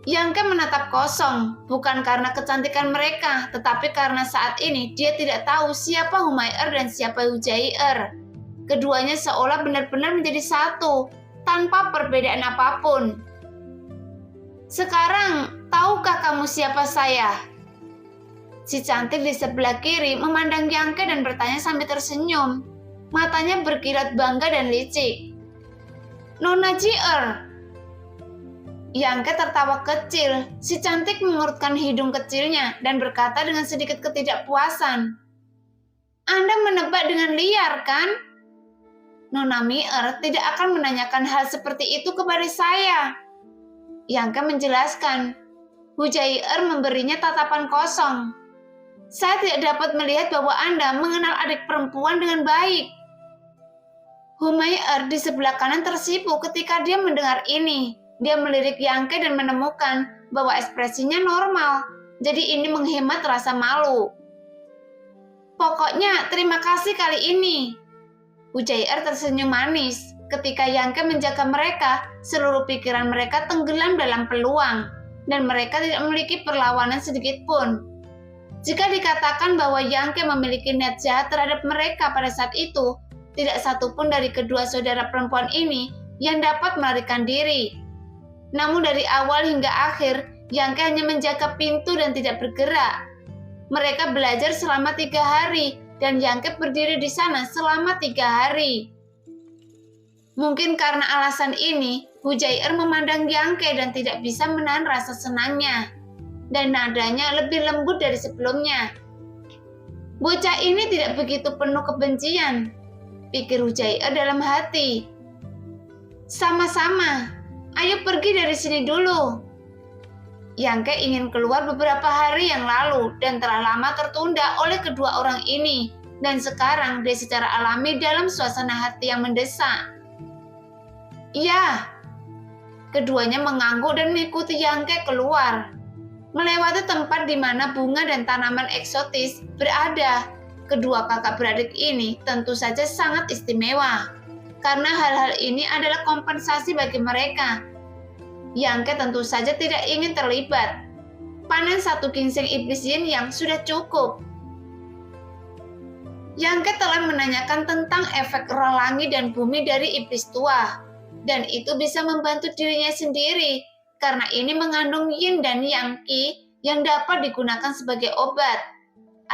S1: Yangke menatap kosong, bukan karena kecantikan mereka, tetapi karena saat ini dia tidak tahu siapa Humair dan siapa Hujair. Keduanya seolah benar-benar menjadi satu, tanpa perbedaan apapun. "Sekarang, tahukah kamu siapa saya?" Si cantik di sebelah kiri memandang Yangke dan bertanya sambil tersenyum. Matanya berkilat bangga dan licik. "Nona Jier." Yangke tertawa kecil. Si cantik mengerutkan hidung kecilnya dan berkata dengan sedikit ketidakpuasan, "Anda menebak dengan liar, kan? Nona Mier tidak akan menanyakan hal seperti itu kepada saya." Yangke menjelaskan. Hujaier memberinya tatapan kosong. "Saya tidak dapat melihat bahwa Anda mengenal adik perempuan dengan baik." Humaier di sebelah kanan tersipu ketika dia mendengar ini. Dia melirik Yangke dan menemukan bahwa ekspresinya normal, jadi ini menghemat rasa malu. "Pokoknya terima kasih kali ini." Hujaier tersenyum manis. Ketika Yangke menjaga mereka, seluruh pikiran mereka tenggelam dalam peluang, dan mereka tidak memiliki perlawanan sedikit pun. Jika dikatakan bahwa Yangke memiliki niat jahat terhadap mereka pada saat itu, tidak satupun dari kedua saudara perempuan ini yang dapat melarikan diri. Namun dari awal hingga akhir, Yangke hanya menjaga pintu dan tidak bergerak. Mereka belajar selama 3 hari, dan Yangke berdiri di sana selama 3 hari. Mungkin karena alasan ini, Hujaier memandang Yangke dan tidak bisa menahan rasa senangnya. Dan nadanya lebih lembut dari sebelumnya. "Bocah ini tidak begitu penuh kebencian," pikir Hujaier dalam hati. "Sama-sama. Ayo pergi dari sini dulu." Yangke ingin keluar beberapa hari yang lalu dan telah lama tertunda oleh kedua orang ini, dan sekarang dia secara alami dalam suasana hati yang mendesak. "Ya." Keduanya mengangguk dan mengikuti Yangke keluar. Melewati tempat di mana bunga dan tanaman eksotis berada, kedua kakak beradik ini tentu saja sangat istimewa, karena hal-hal ini adalah kompensasi bagi mereka. Yangke tentu saja tidak ingin terlibat. Panen 1 ginseng iblis yin yang sudah cukup. Yangke telah menanyakan tentang efek roh langit dan bumi dari iblis tua, dan itu bisa membantu dirinya sendiri, karena ini mengandung yin dan yang qi yang dapat digunakan sebagai obat,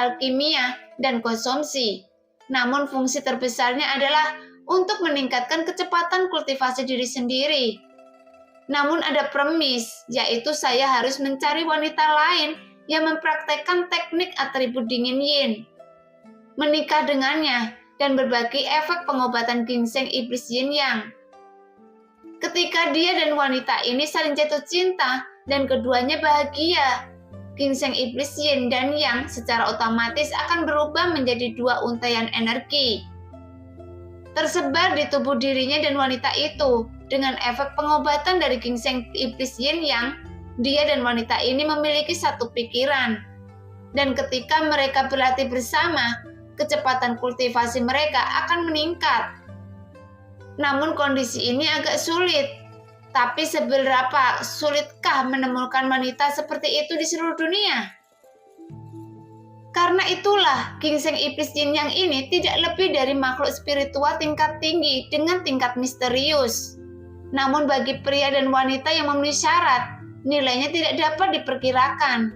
S1: alkimia, dan konsumsi. Namun fungsi terbesarnya adalah untuk meningkatkan kecepatan kultivasi diri sendiri. Namun ada premis, yaitu saya harus mencari wanita lain yang mempraktekkan teknik atribut dingin yin, menikah dengannya, dan berbagi efek pengobatan ginseng iblis yin yang. Ketika dia dan wanita ini saling jatuh cinta dan keduanya bahagia, ginseng iblis yin dan yang secara otomatis akan berubah menjadi 2 untaian energi tersebar di tubuh dirinya dan wanita itu. Dengan efek pengobatan dari ginseng iblis yin yang, dia dan wanita ini memiliki satu pikiran. Dan ketika mereka berlatih bersama, kecepatan kultivasi mereka akan meningkat. Namun kondisi ini agak sulit. Tapi seberapa sulitkah menemukan wanita seperti itu di seluruh dunia? Karena itulah, ginseng iblis yin yang ini tidak lebih dari makhluk spiritual tingkat tinggi dengan tingkat misterius. Namun bagi pria dan wanita yang memenuhi syarat, nilainya tidak dapat diperkirakan.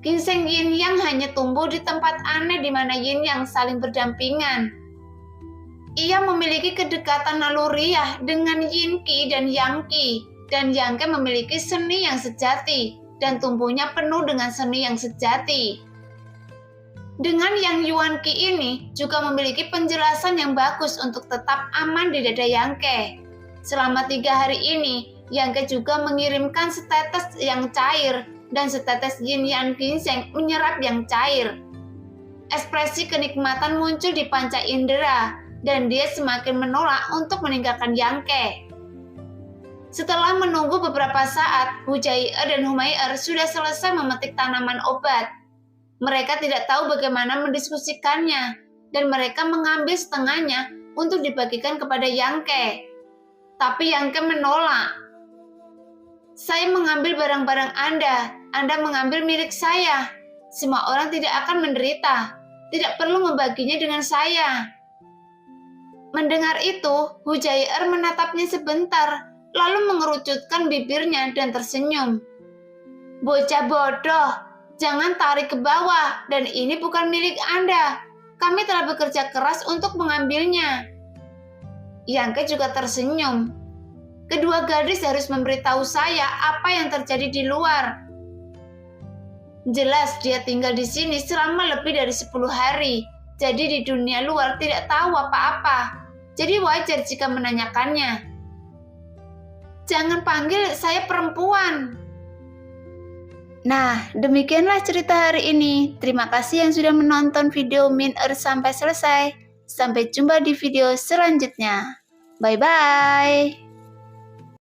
S1: Ginseng yin yang hanya tumbuh di tempat aneh di mana yin yang saling berdampingan. Ia memiliki kedekatan naluriah dengan yin qi dan yang qi, dan Yangke memiliki seni yang sejati, dan tumbuhnya penuh dengan seni yang sejati. Dengan yang Yuan Qi ini juga memiliki penjelasan yang bagus untuk tetap aman di dada Yangke. Selama 3 hari ini, Yangke juga mengirimkan setetes yang cair dan setetes yin yang ginseng menyerap yang cair. Ekspresi kenikmatan muncul di panca indera, dan dia semakin menolak untuk meninggalkan Yangke. Setelah menunggu beberapa saat, Hujaier dan Humaier sudah selesai memetik tanaman obat. Mereka tidak tahu bagaimana mendiskusikannya, dan mereka mengambil setengahnya untuk dibagikan kepada Yangke. Tapi Yangke menolak. "Saya mengambil barang-barang Anda mengambil milik saya. Semua orang tidak akan menderita. Tidak perlu membaginya dengan saya." Mendengar itu, Hujaier menatapnya sebentar, lalu mengerucutkan bibirnya dan tersenyum. "Bocah bodoh, jangan tarik ke bawah, dan ini bukan milik Anda. Kami telah bekerja keras untuk mengambilnya." Yangke juga tersenyum. Kedua gadis harus memberitahu saya apa yang terjadi di luar. Jelas dia tinggal di sini selama lebih dari 10 hari. Jadi di dunia luar tidak tahu apa-apa. Jadi wajar jika menanyakannya. Jangan panggil saya perempuan. Nah, demikianlah cerita hari ini. Terima kasih yang sudah menonton video Min-er sampai selesai. Sampai jumpa di video selanjutnya. Bye-bye.